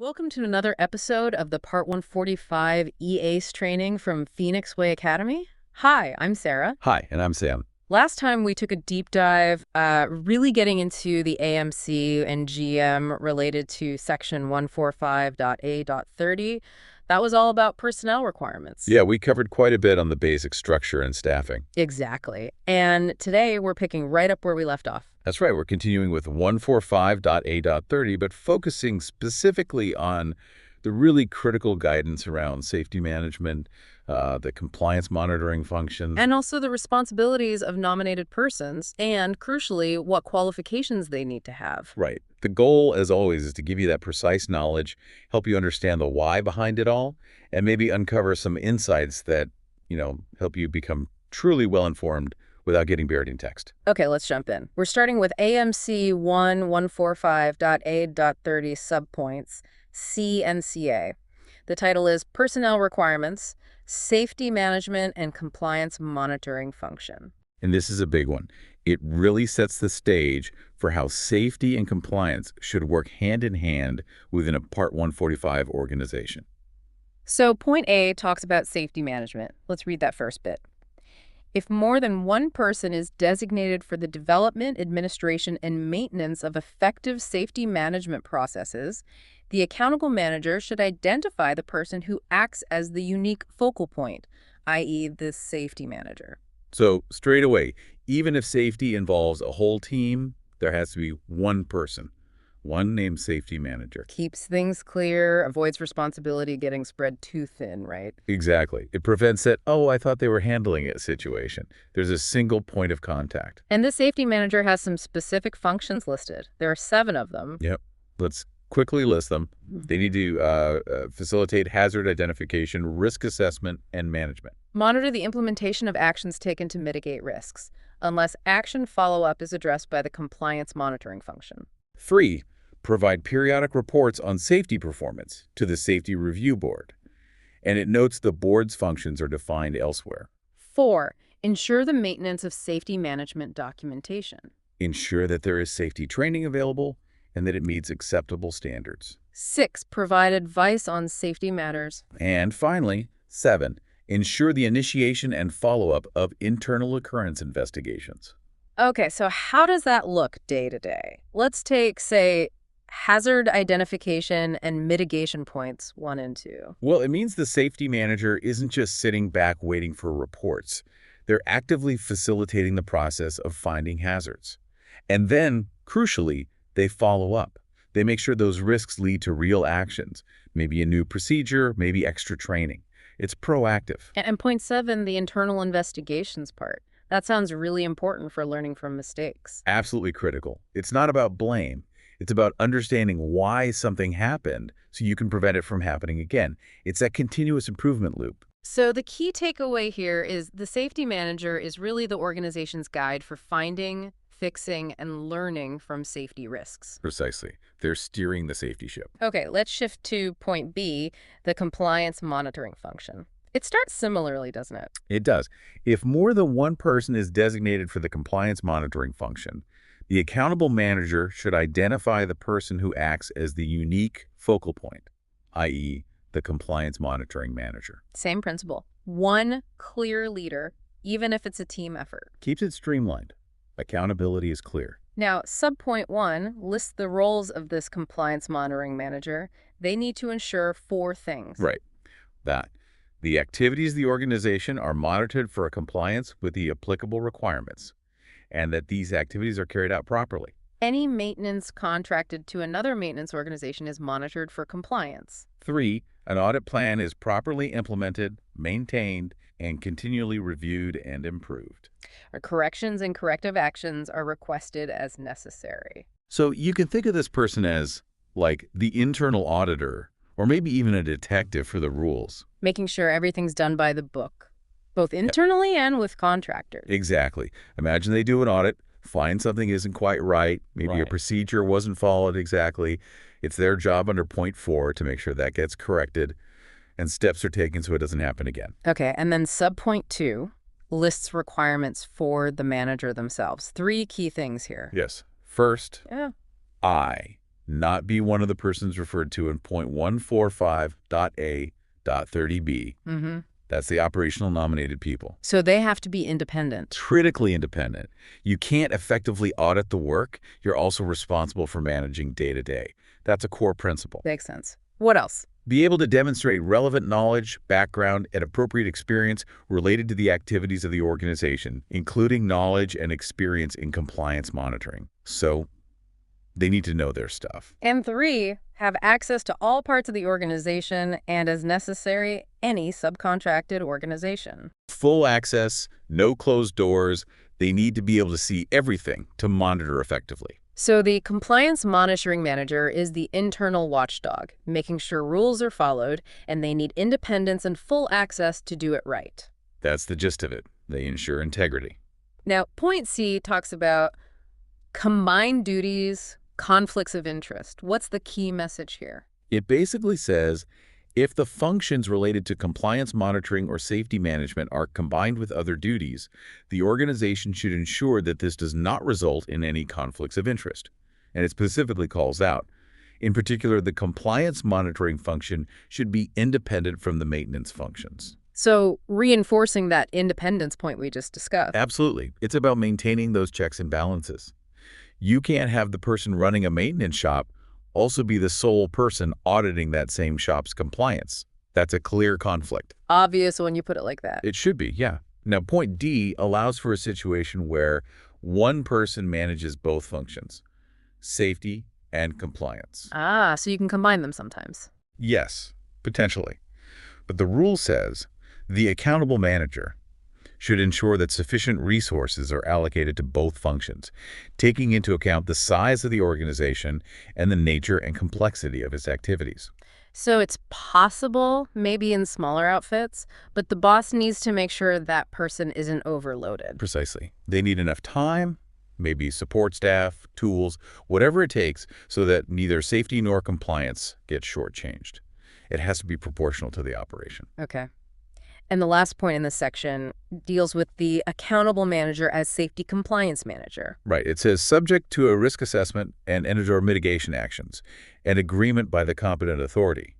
Welcome to another episode of the Part 145 EASE training from Phoenix Way Academy. Hi, I'm Sarah. Hi, and I'm Sam. Last time we took a deep dive, really getting into the AMC and GM related to Section 145.A.30. That was all about personnel requirements. Yeah, we covered quite a bit on the basic structure and staffing. Exactly. And today we're picking right up where we left off. That's right, we're continuing with 145.A.30, but focusing specifically on the really critical guidance around safety management, the compliance monitoring functions. And also the responsibilities of nominated persons, and crucially, what qualifications they need to have. Right. The goal, as always, is to give you that precise knowledge, help you understand the why behind it all, and maybe uncover some insights that, help you become truly well-informed without getting buried in text. Okay, let's jump in. We're starting with AMC 145.A.30 subpoints, C and CA. The title is Personnel Requirements, Safety Management and Compliance Monitoring Function. And this is a big one. It really sets the stage for how safety and compliance should work hand in hand within a Part 145 organization. So point A talks about safety management. Let's read that first bit. If more than one person is designated for the development, administration, and maintenance of effective safety management processes, the accountable manager should identify the person who acts as the unique focal point, i.e. the safety manager. So straight away, even if safety involves a whole team, there has to be one person, one named safety manager. Keeps things clear, avoids responsibility getting spread too thin, right? Exactly. It prevents that, oh, I thought they were handling it situation. There's a single point of contact. And this safety manager has some specific functions listed. There are 7 of them. Yep. Let's quickly list them. They need to facilitate hazard identification, risk assessment, and management. Monitor the implementation of actions taken to mitigate risks, unless action follow-up is addressed by the compliance monitoring function. 3, provide periodic reports on safety performance to the Safety Review Board, and it notes the board's functions are defined elsewhere. 4, ensure the maintenance of safety management documentation. Ensure that there is safety training available and that it meets acceptable standards. 6, provide advice on safety matters. And finally, 7, ensure the initiation and follow-up of internal occurrence investigations. Okay, so how does that look day to day? Let's take, say, hazard identification and mitigation points 1 and 2. Well, it means the safety manager isn't just sitting back waiting for reports. They're actively facilitating the process of finding hazards. And then, crucially, they follow up. They make sure those risks lead to real actions, maybe a new procedure, maybe extra training. It's proactive. And point 7, the internal investigations part. That sounds really important for learning from mistakes. Absolutely critical. It's not about blame. It's about understanding why something happened so you can prevent it from happening again. It's that continuous improvement loop. So the key takeaway here is the safety manager is really the organization's guide for finding, fixing, and learning from safety risks. Precisely. They're steering the safety ship. Okay, let's shift to point B, the compliance monitoring function. It starts similarly, doesn't it? It does. If more than one person is designated for the compliance monitoring function, the accountable manager should identify the person who acts as the unique focal point, i.e., the compliance monitoring manager. Same principle. One clear leader, even if it's a team effort. Keeps it streamlined. Accountability is clear. Now, subpoint 1 lists the roles of this compliance monitoring manager. They need to ensure 4 things. Right. That the activities of the organization are monitored for compliance with the applicable requirements, and that these activities are carried out properly. Any maintenance contracted to another maintenance organization is monitored for compliance. 3, an audit plan is properly implemented, maintained, and continually reviewed and improved. Our corrections and corrective actions are requested as necessary. So you can think of this person as, like, the internal auditor, or maybe even a detective for the rules. Making sure everything's done by the book, both internally and with contractors. Exactly. Imagine they do an audit, find something isn't quite right, maybe a procedure wasn't followed exactly. It's their job under point 4 to make sure that gets corrected and steps are taken so it doesn't happen again. Okay, and then subpoint 2 lists requirements for the manager themselves. 3 key things here. Yes. First, I, not be one of the persons referred to in point 145.A.30b. Mm-hmm. That's the operational nominated people. So they have to be independent. Critically independent. You can't effectively audit the work. You're also responsible for managing day-to-day. That's a core principle. Makes sense. What else? Be able to demonstrate relevant knowledge, background, and appropriate experience related to the activities of the organization, including knowledge and experience in compliance monitoring. So they need to know their stuff. And 3, have access to all parts of the organization and, as necessary, any subcontracted organization. Full access, no closed doors. They need to be able to see everything to monitor effectively. So the compliance monitoring manager is the internal watchdog, making sure rules are followed, and they need independence and full access to do it right. That's the gist of it. They ensure integrity. Now, point C talks about combined duties, conflicts of interest. What's the key message here? It basically says, if the functions related to compliance monitoring or safety management are combined with other duties, the organization should ensure that this does not result in any conflicts of interest. And it specifically calls out, in particular, the compliance monitoring function should be independent from the maintenance functions. So reinforcing that independence point we just discussed. Absolutely. It's about maintaining those checks and balances. You can't have the person running a maintenance shop also be the sole person auditing that same shop's compliance. That's a clear conflict. Obvious when you put it like that. It should be, yeah. Now, point D allows for a situation where one person manages both functions, safety and compliance. Ah, so you can combine them sometimes. Yes, potentially. But the rule says the accountable manager should ensure that sufficient resources are allocated to both functions, taking into account the size of the organization and the nature and complexity of its activities. So it's possible, maybe in smaller outfits, but the boss needs to make sure that person isn't overloaded. Precisely. They need enough time, maybe support staff, tools, whatever it takes, so that neither safety nor compliance gets shortchanged. It has to be proportional to the operation. Okay. And the last point in this section deals with the accountable manager as safety compliance manager. Right. It says subject to a risk assessment and/or mitigation actions and agreement by the competent authority.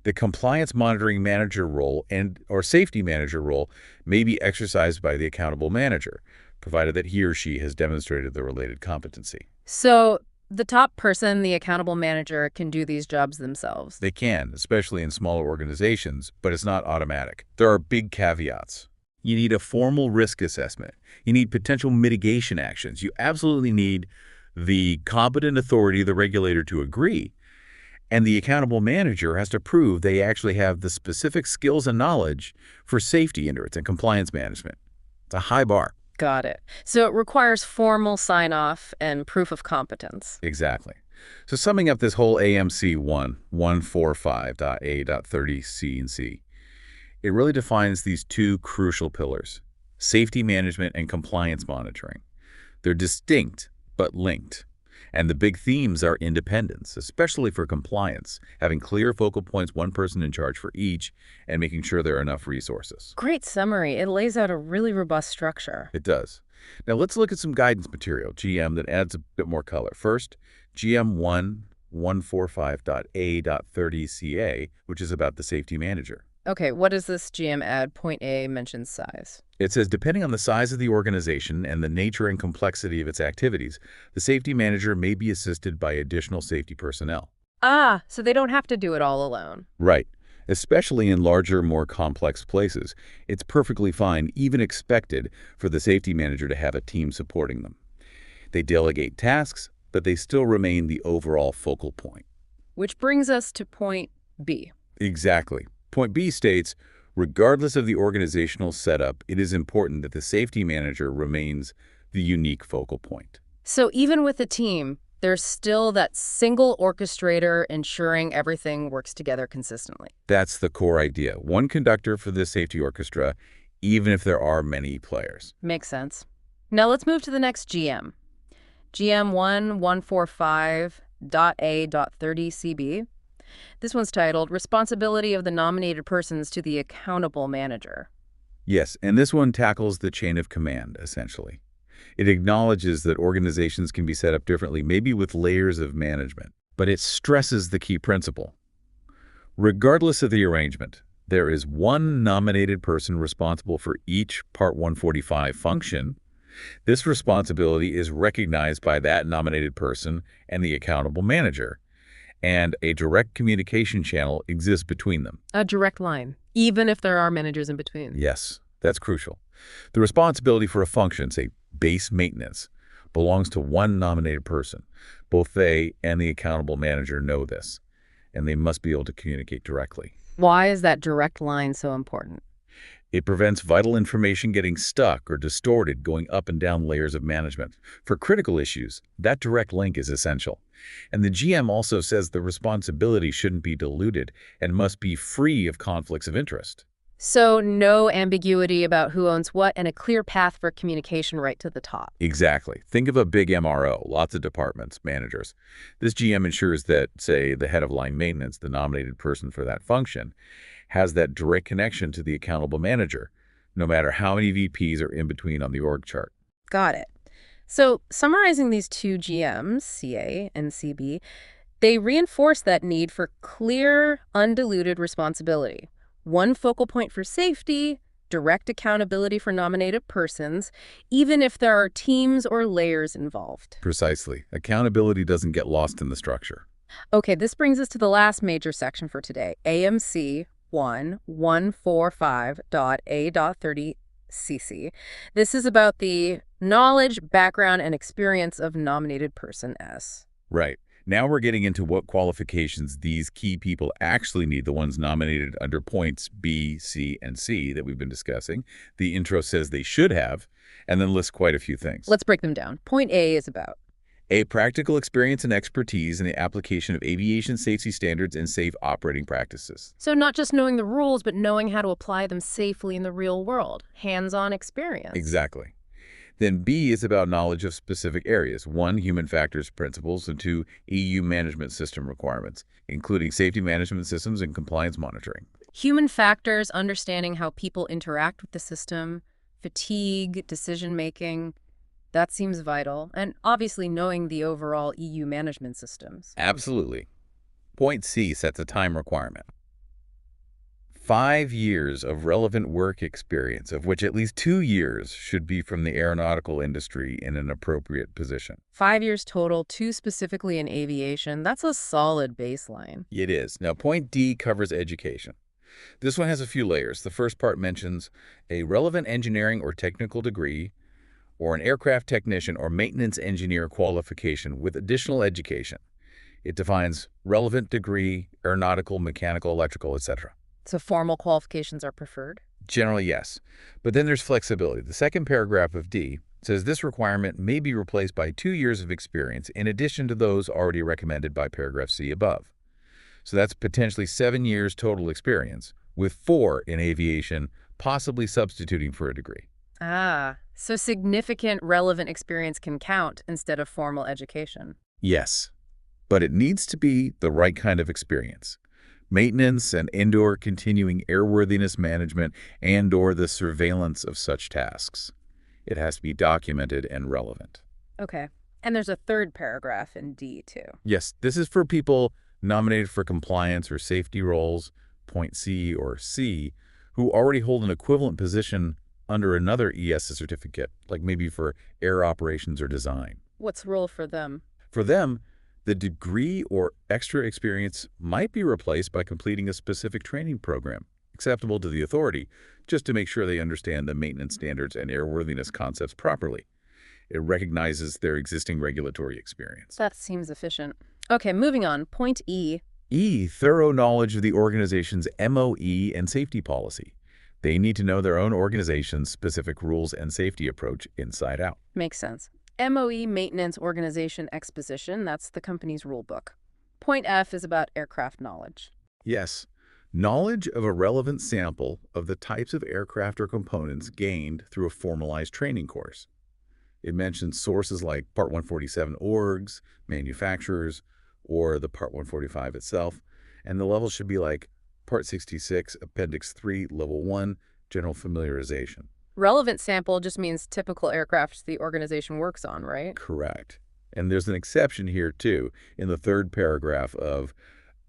The compliance monitoring manager role or safety manager role may be exercised by the accountable manager, provided that he or she has demonstrated the related competency. So the top person, the accountable manager, can do these jobs themselves. They can, especially in smaller organizations, but it's not automatic. There are big caveats. You need a formal risk assessment. You need potential mitigation actions. You absolutely need the competent authority, the regulator, to agree. And the accountable manager has to prove they actually have the specific skills and knowledge for safety endurance and compliance management. It's a high bar. Got it. So it requires formal sign-off and proof of competence. Exactly. So summing up this whole AMC 145.A.30 C and C, it really defines these two crucial pillars, safety management and compliance monitoring. They're distinct but linked. And the big themes are independence, especially for compliance, having clear focal points, one person in charge for each, and making sure there are enough resources. Great summary. It lays out a really robust structure. It does. Now let's look at some guidance material, GM, that adds a bit more color. First, GM 145.A.30 CA, which is about the safety manager. Okay, what does this GM add? Point A mentions size. It says, depending on the size of the organization and the nature and complexity of its activities, the safety manager may be assisted by additional safety personnel. Ah, so they don't have to do it all alone. Right. Especially in larger, more complex places, it's perfectly fine, even expected, for the safety manager to have a team supporting them. They delegate tasks, but they still remain the overall focal point. Which brings us to point B. Exactly. Point B states, regardless of the organizational setup, it is important that the safety manager remains the unique focal point. So even with a team, there's still that single orchestrator ensuring everything works together consistently. That's the core idea. One conductor for the safety orchestra, even if there are many players. Makes sense. Now let's move to the next GM. GM 145.A.30 CB. This one's titled Responsibility of the Nominated Persons to the Accountable Manager. Yes, and this one tackles the chain of command, essentially. It acknowledges that organizations can be set up differently, maybe with layers of management, but it stresses the key principle. Regardless of the arrangement, there is one nominated person responsible for each Part 145 function. This responsibility is recognized by that nominated person and the accountable manager, and a direct communication channel exists between them. A direct line, even if there are managers in between. Yes, that's crucial. The responsibility for a function, say base maintenance, belongs to one nominated person. Both they and the accountable manager know this, and they must be able to communicate directly. Why is that direct line so important? It prevents vital information getting stuck or distorted going up and down layers of management. For critical issues, that direct link is essential. And the GM also says the responsibility shouldn't be diluted and must be free of conflicts of interest. So no ambiguity about who owns what and a clear path for communication right to the top. Exactly. Think of a big MRO, lots of departments, managers. This GM ensures that, say, the head of line maintenance, the nominated person for that function, has that direct connection to the accountable manager, no matter how many VPs are in between on the org chart. Got it. So summarizing these two GMs, CA and CB, they reinforce that need for clear, undiluted responsibility. One focal point for safety, direct accountability for nominated persons, even if there are teams or layers involved. Precisely. Accountability doesn't get lost in the structure. Okay, this brings us to the last major section for today, AMC 145.A.30 CC. This is about the knowledge, background, and experience of nominated person S. Right. Now we're getting into what qualifications these key people actually need, the ones nominated under points B, C, and C that we've been discussing. The intro says they should have, and then lists quite a few things. Let's break them down. Point A is about A, practical experience and expertise in the application of aviation safety standards and safe operating practices. so not just knowing the rules, but knowing how to apply them safely in the real world. Hands-on experience. Exactly. Then B is about knowledge of specific areas. 1, human factors principles, and 2, EU management system requirements, including safety management systems and compliance monitoring. Human factors, understanding how people interact with the system, fatigue, decision-making, that seems vital. And obviously knowing the overall EU management systems. Absolutely. Point C sets a time requirement. 5 years of relevant work experience, of which at least 2 years should be from the aeronautical industry in an appropriate position. 5 years total, 2 specifically in aviation. That's a solid baseline. It is. Now, point D covers education. This one has a few layers. The first part mentions a relevant engineering or technical degree, or an aircraft technician or maintenance engineer qualification with additional education. It defines relevant degree, aeronautical, mechanical, electrical, etc. So formal qualifications are preferred? Generally, yes. But then there's flexibility. The second paragraph of D says this requirement may be replaced by 2 years of experience in addition to those already recommended by paragraph C above. So that's potentially 7 years total experience, with 4 in aviation, possibly substituting for a degree. Ah, so significant relevant experience can count instead of formal education. Yes, but it needs to be the right kind of experience. Maintenance and indoor continuing airworthiness management and/or the surveillance of such tasks. It has to be documented and relevant. Okay. And there's a third paragraph in D, too. Yes, this is for people nominated for compliance or safety roles, point C or C, who already hold an equivalent position under another EASA certificate, like maybe for air operations or design. What's the role for them? For them, the degree or extra experience might be replaced by completing a specific training program, acceptable to the authority, just to make sure they understand the maintenance standards and airworthiness concepts properly. It recognizes their existing regulatory experience. That seems efficient. Okay, moving on. Point E. E, thorough knowledge of the organization's MOE and safety policy. They need to know their own organization's specific rules and safety approach inside out. Makes sense. MOE, Maintenance Organization Exposition, that's the company's rule book. Point F is about aircraft knowledge. Yes, knowledge of a relevant sample of the types of aircraft or components gained through a formalized training course. It mentions sources like Part 147 orgs, manufacturers, or the Part 145 itself, and the levels should be like Part 66, Appendix 3, Level 1, General Familiarization. Relevant sample just means typical aircraft the organization works on, right? Correct. And there's an exception here, too, in the third paragraph of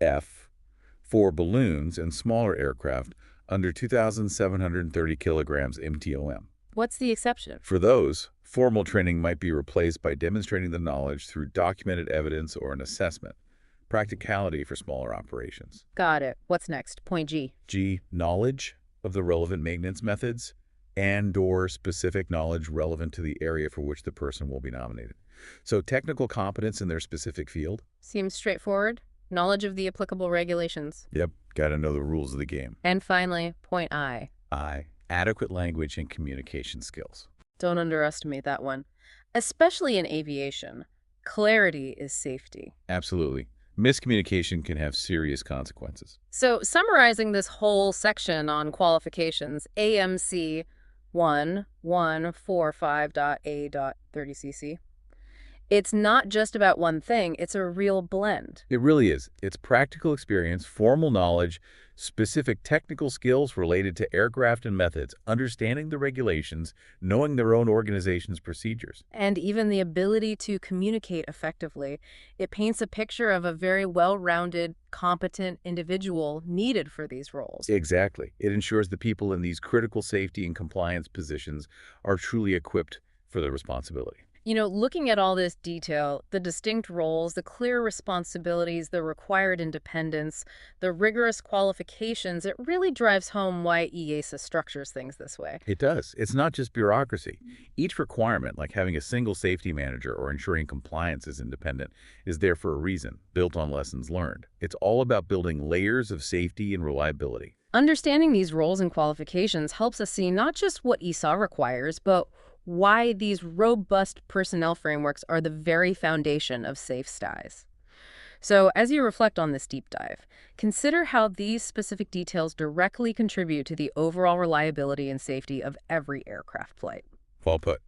F for balloons and smaller aircraft under 2,730 kilograms MTOM. What's the exception? For those, formal training might be replaced by demonstrating the knowledge through documented evidence or an assessment. Practicality for smaller operations. Got it. What's next? Point G. G, knowledge of the relevant maintenance methods and/or specific knowledge relevant to the area for which the person will be nominated. So technical competence in their specific field. Seems straightforward. Knowledge of the applicable regulations. Yep, got to know the rules of the game. And finally, point I. I, adequate language and communication skills. Don't underestimate that one. Especially in aviation, clarity is safety. Absolutely. Miscommunication can have serious consequences. So summarizing this whole section on qualifications, AMC 145.A.30cc, it's not just about one thing, it's a real blend. It really is. It's practical experience, formal knowledge, specific technical skills related to aircraft and methods, understanding the regulations, knowing their own organization's procedures. And even the ability to communicate effectively. It paints a picture of a very well-rounded, competent individual needed for these roles. Exactly. It ensures the people in these critical safety and compliance positions are truly equipped for the responsibility. You know, looking at all this detail, the distinct roles, the clear responsibilities, the required independence, the rigorous qualifications, it really drives home why EASA structures things this way. It does. It's not just bureaucracy. Each requirement, like having a single safety manager or ensuring compliance is independent, is there for a reason, built on lessons learned. It's all about building layers of safety and reliability. Understanding these roles and qualifications helps us see not just what ESA requires, but why these robust personnel frameworks are the very foundation of safe skies. So as you reflect on this deep dive, consider how these specific details directly contribute to the overall reliability and safety of every aircraft flight. Well put.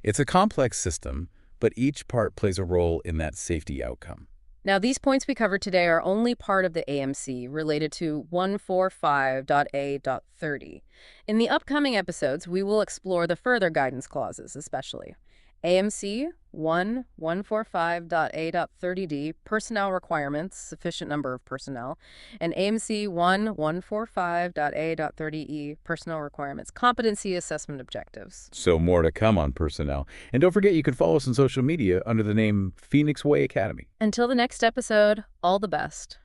It's a complex system, but each part plays a role in that safety outcome. Now, these points we covered today are only part of the AMC related to 145.A.30. In the upcoming episodes, we will explore the further guidance clauses, especially AMC 145.A.30D, personnel requirements, sufficient number of personnel, and AMC 145.A.30E, personnel requirements, competency assessment objectives. So more to come on personnel. And don't forget you can follow us on social media under the name Phoenix Way Academy. Until the next episode, all the best.